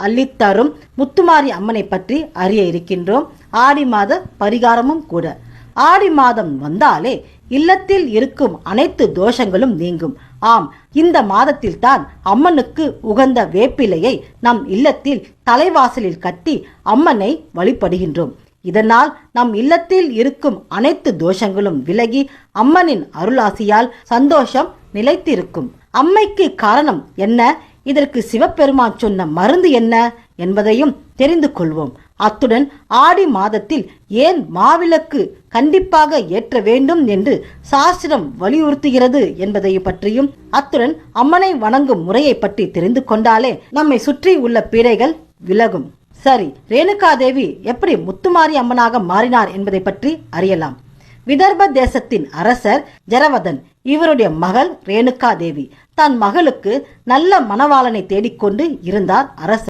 அள்ளித்தரும் முத்துமாரி அம்மனை பற்றி அறிய இருக்கின்றோம். ஆடி மாத பரிகாரமும் கூட. ஆடி மாதம் வந்தாலே இல்லத்தில் இருக்கும் அனைத்து தோஷங்களும் நீங்கும். ஆம், இந்த மாதத்தில் தான் அம்மனுக்கு உகந்த வேப்பிலையை நம் இல்லத்தில் தலைவாசலில் கட்டி அம்மனை வழிபடுகின்றோம். இதனால் நம் இல்லத்தில் இருக்கும் அனைத்து தோஷங்களும் விலகி அம்மனின் அருளாசியால் சந்தோஷம் நிலைத்திருக்கும். அம்மைக்கு காரணம் என்ன, இதற்கு சிவபெருமான் சொன்ன மருந்து என்ன என்பதையும் தெரிந்து கொள்வோம். அத்துடன் ஆடி மாதத்தில் ஏன் மாவிளக்கு கண்டிப்பாக ஏற்ற வேண்டும் என்று சாஸ்திரம் வலியுறுத்துகிறது என்பதை பற்றியும், அத்துடன் அம்மனை வணங்கும் முறையை பற்றி தெரிந்து கொண்டாலே நம்மை சுற்றி உள்ள பீடைகள் விலகும். சரி, ரேணுகாதேவி எப்படி முத்துமாரி அம்மனாக மாறினார் என்பதை பற்றி அறியலாம். விதர்ப தேசத்தின் அரசர் ஜரவதன், இவருடைய மகள் ரேணுகாதேவி. தன் மகளுக்கு நல்ல மணவாளனை தேடிக்கொண்டு இருந்தார் அரசர்.